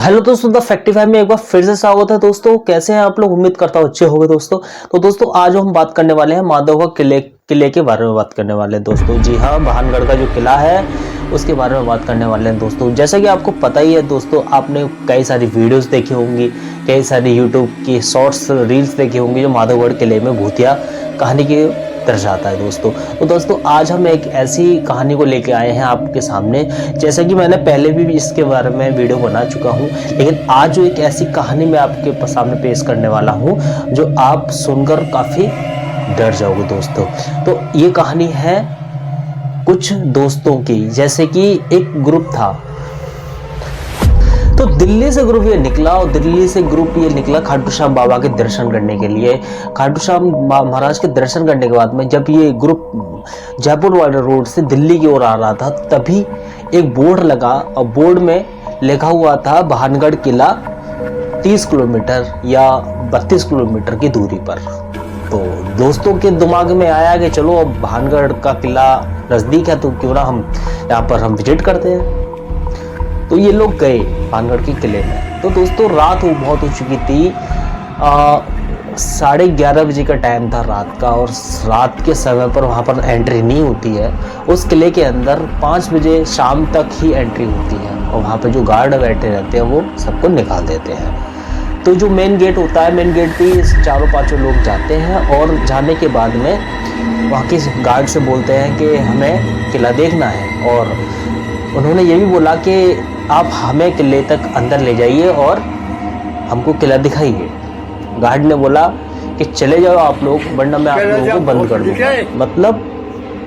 Hello दोस्तों, the फैक्टिफाई में एक बार फिर से स्वागत है। दोस्तों कैसे हैं आप लोग? उम्मीद करता हूँ अच्छे होंगे दोस्तों। तो दोस्तों आज हम बात करने वाले हैं माधवगढ़ किले के बारे में बात करने वाले हैं दोस्तों। जी हाँ, भानगढ़ का जो किला है उसके बारे में बात करने वाले हैं दोस्तों। जैसा कि आपको पता ही है दोस्तों, आपने कई सारी वीडियोस देखी होंगी, कई सारी यूट्यूब की शॉर्ट्स रील्स देखी होंगी जो माधवगढ़ किले में भूतिया कहानी की दर्शाता है दोस्तों। तो दोस्तों आज हम एक ऐसी कहानी को लेके आए हैं आपके सामने। जैसा कि मैंने पहले भी इसके बारे में वीडियो बना चुका हूं, लेकिन आज जो एक ऐसी कहानी मैं आपके सामने पेश करने वाला हूं जो आप सुनकर काफ़ी डर जाओगे दोस्तों। तो ये कहानी है कुछ दोस्तों की। जैसे कि एक ग्रुप था, तो दिल्ली से ग्रुप ये निकला और दिल्ली से ग्रुप ये निकला खाटू श्याम बाबा के दर्शन करने के लिए। खाटू श्याम महाराज के दर्शन करने के बाद में जब ये ग्रुप जयपुर वाले रोड से दिल्ली की ओर आ रहा था, तभी एक बोर्ड लगा और बोर्ड में लिखा हुआ था भानगढ़ किला 30 किलोमीटर या 32 किलोमीटर की दूरी पर। तो दोस्तों के दिमाग में आया कि चलो अब भानगढ़ का किला नज़दीक है तो क्यों ना हम यहाँ पर हम विजिट करते हैं। तो ये लोग गए भानगढ़ के किले में। तो दोस्तों रात बहुत हो चुकी थी, 11:30 बजे का टाइम था रात का, और रात के समय पर वहाँ पर एंट्री नहीं होती है। उस किले के अंदर 5 बजे शाम तक ही एंट्री होती है, और वहाँ पे जो गार्ड बैठे रहते हैं वो सबको निकाल देते हैं। तो जो मेन गेट होता है, मेन गेट पे चारों पांचों लोग जाते हैं, और जाने के बाद में वहाँ के गार्ड से बोलते हैं कि हमें किला देखना है। और उन्होंने ये भी बोला कि आप हमें किले तक अंदर ले जाइए और हमको किला दिखाइए। गार्ड ने बोला कि चले जाओ आप लोग, वरना मैं आप लोगों को बंद कर दूंगा। मतलब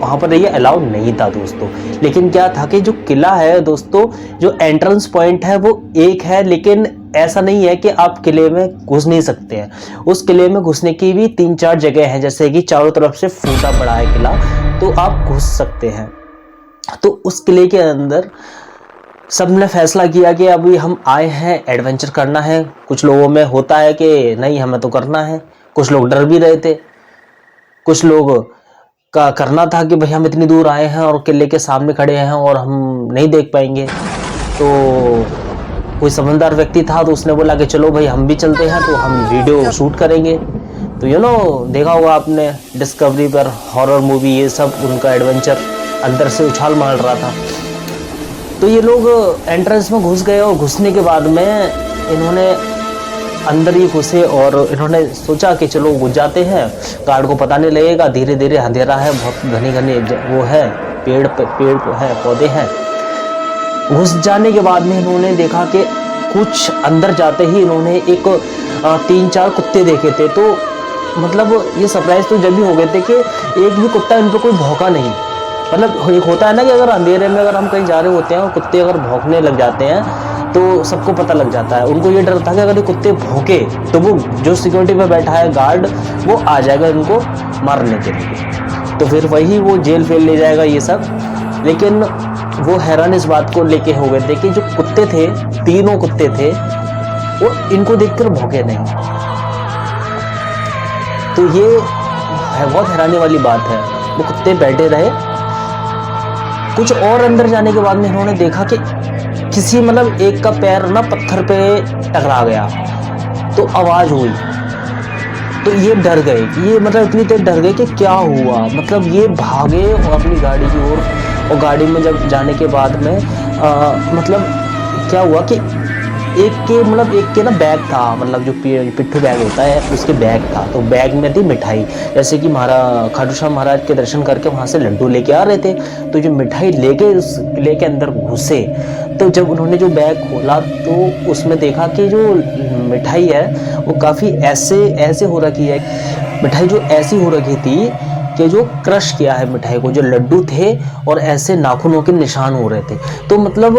वहाँ पर ये अलाउ नहीं था दोस्तों। लेकिन क्या था कि जो किला है दोस्तों, जो एंट्रेंस पॉइंट है वो एक है, लेकिन ऐसा नहीं है कि आप किले में घुस नहीं सकते हैं। उस किले में घुसने की भी 3-4 जगह हैं, जैसे कि चारों तरफ से फूटा पड़ा है किला, तो आप घुस सकते हैं। तो उस किले के अंदर सबने फैसला किया कि अभी हम आए हैं एडवेंचर करना है। कुछ लोगों में होता है कि नहीं हमें तो करना है, कुछ लोग डर भी रहे थे, कुछ लोग का करना था कि भाई हम इतनी दूर आए हैं और किले के सामने खड़े हैं और हम नहीं देख पाएंगे। तो कोई समझदार व्यक्ति था तो उसने बोला कि चलो भाई हम भी चलते हैं, तो हम वीडियो शूट करेंगे। तो देखा होगा आपने डिस्कवरी पर हॉरर मूवी, ये सब उनका एडवेंचर अंदर से उछाल मार रहा था। तो ये लोग एंट्रेंस में घुस गए, और घुसने के बाद में इन्होंने अंदर ही घुसे और इन्होंने सोचा कि चलो घुस जाते हैं, गार्ड को पता नहीं लगेगा। धीरे धीरे अंधेरा है, बहुत घने घने वो है, पेड़ है, पौधे हैं। घुस जाने के बाद में इन्होंने देखा कि कुछ अंदर जाते ही इन्होंने एक 3-4 कुत्ते देखे थे। तो मतलब ये सरप्राइज तो जब भी हो गए थे कि एक भी कुत्ता इन पर कोई भौंका नहीं। मतलब एक होता है ना कि अगर अंधेरे में अगर हम कहीं जा रहे होते हैं और कुत्ते अगर भौंकने लग जाते हैं तो सबको पता लग जाता है। उनको ये डर था कि अगर ये कुत्ते भौंके तो वो जो सिक्योरिटी पे बैठा है गार्ड, वो आ जाएगा इनको मारने के लिए, तो फिर वही वो जेल फेल ले जाएगा ये सब। लेकिन वो हैरान इस बात को लेके हो गए थे कि जो कुत्ते थे, 3 कुत्ते थे, वो इनको देखकर भौंके नहीं। तो ये बहुत हैरानी वाली बात है। वो कुत्ते बैठे रहे। कुछ और अंदर जाने के बाद में इन्होंने देखा कि किसी मतलब एक का पैर ना पत्थर पे टकरा गया, तो आवाज हुई। तो ये डर गए, ये मतलब इतनी देर डर गए कि क्या हुआ। मतलब ये भागे और अपनी गाड़ी की ओर, और गाड़ी में जब जाने के बाद में मतलब क्या हुआ कि एक के ना बैग था, मतलब जो पिट्ठू बैग होता है उसके बैग था। तो बैग में थी मिठाई, जैसे कि खाटू श्याम महाराज के दर्शन करके वहाँ से लड्डू लेके आ रहे थे। तो जो मिठाई लेके उस किले के अंदर घुसे, तो जब उन्होंने जो बैग खोला तो उसमें देखा कि जो मिठाई है वो काफ़ी ऐसे हो रखी है। मिठाई जो ऐसी हो रखी थी कि जो क्रश किया है मिठाई को, जो लड्डू थे और ऐसे नाखूनों के निशान हो रहे थे। तो मतलब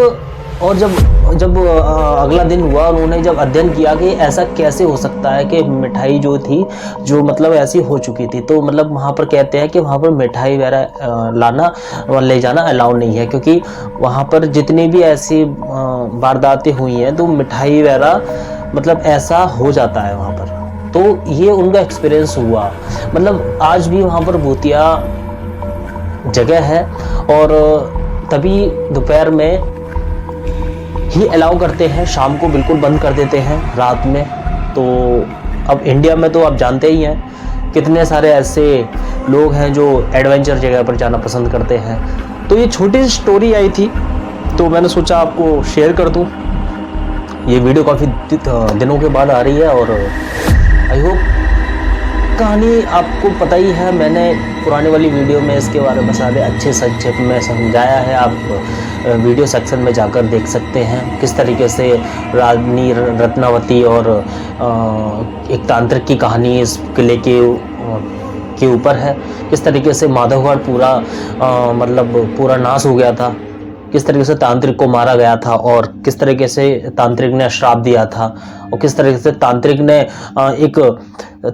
और जब अगला दिन हुआ, उन्होंने जब अध्ययन किया कि ऐसा कैसे हो सकता है कि मिठाई जो थी जो मतलब ऐसी हो चुकी थी। तो मतलब वहाँ पर कहते हैं कि वहाँ पर मिठाई वगैरह लाना और ले जाना अलाउ नहीं है, क्योंकि वहाँ पर जितनी भी ऐसी वारदातें हुई हैं तो मिठाई वगैरह मतलब ऐसा हो जाता है वहाँ पर। तो ये उनका एक्सपीरियंस हुआ। मतलब आज भी वहाँ पर भूतिया जगह है। और तभी दोपहर में ही अलाउ करते हैं, शाम को बिल्कुल बंद कर देते हैं रात में। तो अब इंडिया में तो आप जानते ही हैं कितने सारे ऐसे लोग हैं जो एडवेंचर जगह पर जाना पसंद करते हैं। तो ये छोटी सी स्टोरी आई थी तो मैंने सोचा आपको शेयर कर दूं। ये वीडियो काफ़ी दिनों के बाद आ रही है और आई होप कहानी आपको पता ही है, मैंने पुराने वाली वीडियो में इसके बारे में सारे अच्छे संक्षेप में समझाया है। आप वीडियो सेक्शन में जाकर देख सकते हैं किस तरीके से रानी रत्नावती और एक तांत्रिक की कहानी इस किले के ऊपर है। किस तरीके से माधवगढ़ पूरा मतलब पूरा नाश हो गया था, किस तरीके से तांत्रिक को मारा गया था और किस तरीके से तांत्रिक ने श्राप दिया था और किस तरीके से तांत्रिक ने एक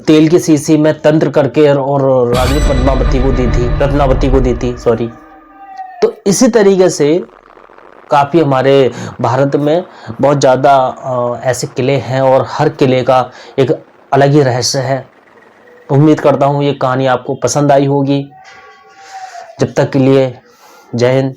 तेल की शीशी में तंत्र करके और रानी रत्नावती को दी थी सॉरी। तो इसी तरीके से काफ़ी हमारे भारत में बहुत ज़्यादा ऐसे किले हैं और हर किले का एक अलग ही रहस्य है। उम्मीद करता हूँ ये कहानी आपको पसंद आई होगी। जब तक के लिए जय हिंद।